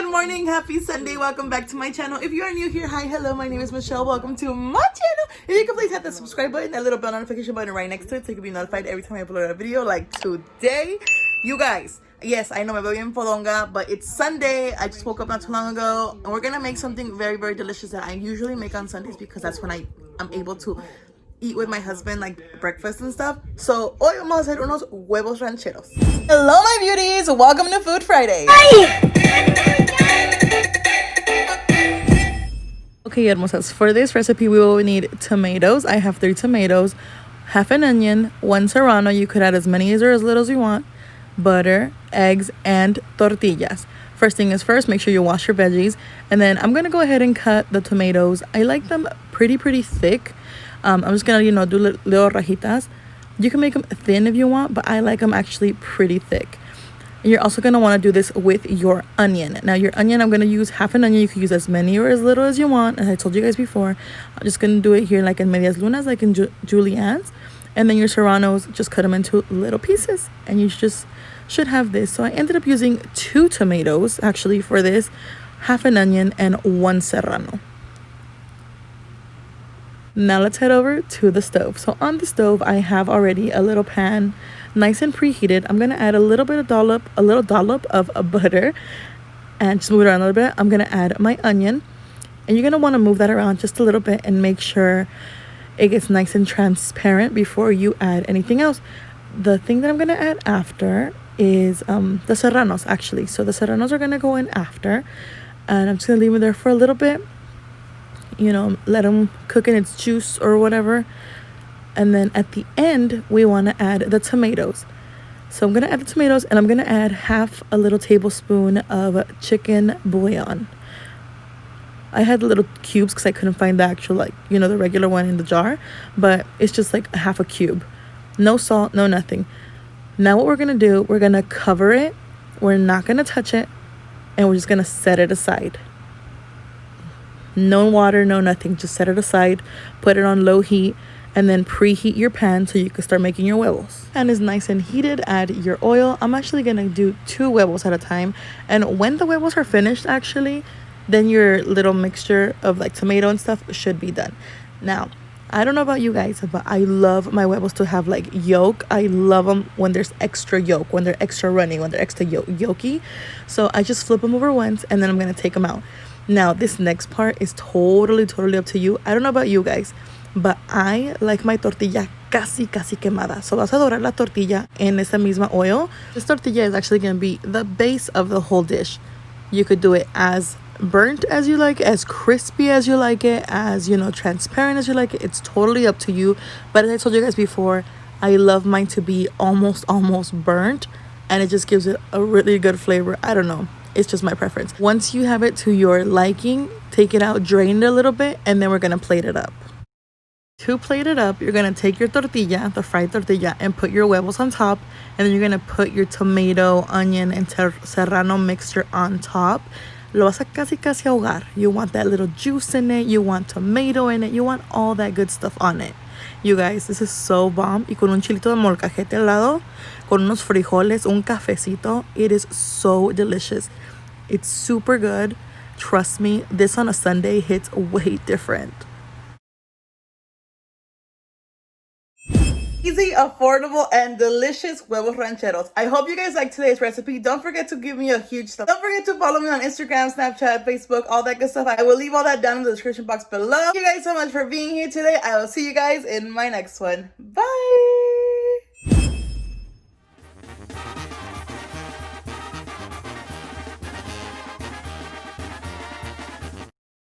Good morning, happy Sunday, welcome back to my channel. If you are new here, hi, hello, my name is Michelle, welcome to my channel. If you could please hit the subscribe button, that little bell notification button right next to it so you can be notified every time I upload a video like today. You guys, yes, I know me veo bien fodonga, but it's Sunday. I just woke up not too long ago and we're gonna make something very, very delicious that I usually make on Sundays because that's when I'm able to eat with my husband like breakfast and stuff. So hoy vamos a hacer unos huevos rancheros. Hello my beauties, welcome to Food Friday. Okay, hermosas, for this recipe we will need tomatoes. I have 3 tomatoes, half an onion, 1 serrano. You could add as many or as little as you want, butter, eggs, and tortillas. First thing is first, make sure you wash your veggies, and then I'm gonna go ahead and cut the tomatoes. I like them pretty thick. I'm just gonna do little rajitas. You can make them thin if you want, but I like them actually pretty thick. And you're also gonna want to do this with your onion. Now your onion, I'm gonna use half an onion. You can use as many or as little as you want, as I told you guys before. I'm just gonna do it here like in medias lunas, like in juliennes. And then your serranos, just cut them into little pieces, and you just should have this. So I ended up using 2 tomatoes actually for this, half an onion, and 1 serrano. Now let's head over to the stove. So on the stove I have already a little pan, nice and preheated. I'm gonna add a little dollop of butter, and just move it around a little bit. I'm gonna add my onion, and you're gonna want to move that around just a little bit and make sure it gets nice and transparent before you add anything else. The thing that I'm gonna add after is the serranos actually. So the serranos are gonna go in after, and I'm just gonna leave them there for a little bit. Let them cook in its juice or whatever. And then at the end, we want to add the tomatoes. So I'm going to add the tomatoes, and I'm going to add half a little tablespoon of chicken bouillon. I had the little cubes because I couldn't find the actual, the regular one in the jar. But it's just like half a cube. No salt, no nothing. Now what we're going to do, we're going to cover it. We're not going to touch it. And we're just going to set it aside. No water, no nothing. Just set it aside. Put it on low heat. And then preheat your pan so you can start making your huevos. Pan is nice and heated. Add your oil. I'm actually gonna do 2 huevos at a time. And when the huevos are finished, actually, then your little mixture of like tomato and stuff should be done. Now, I don't know about you guys, but I love my huevos to have like yolk. I love them when there's extra yolk, when they're extra runny, when they're extra yolky. So I just flip them over once, and then I'm gonna take them out. Now, this next part is totally up to you. I don't know about you guys, but I like my tortilla casi quemada. So vas a dorar la tortilla en esa misma oil. This tortilla is actually going to be the base of the whole dish. You could do it as burnt as you like, as crispy as you like it, as, transparent as you like it. It's totally up to you. But as I told you guys before, I love mine to be almost burnt, and it just gives it a really good flavor. I don't know. It's just my preference. Once you have it to your liking, take it out, drain it a little bit, and then we're going to plate it up. To plate it up, you're going to take your tortilla, the fried tortilla, and put your huevos on top. And then you're going to put your tomato, onion, and serrano mixture on top. Lo vas a casi ahogar. You want that little juice in it. You want tomato in it. You want all that good stuff on it. You guys, this is so bomb. Y con un chilito de molcajete al lado, con unos frijoles, un cafecito. It is so delicious. It's super good. Trust me, this on a Sunday hits way different. Easy, affordable, and delicious huevos rancheros. I hope you guys liked today's recipe. Don't forget to give me a huge thumbs up. Don't forget to follow me on Instagram, Snapchat, Facebook, all that good stuff. I will leave all that down in the description box below. Thank you guys so much for being here today. I will see you guys in my next one. Bye!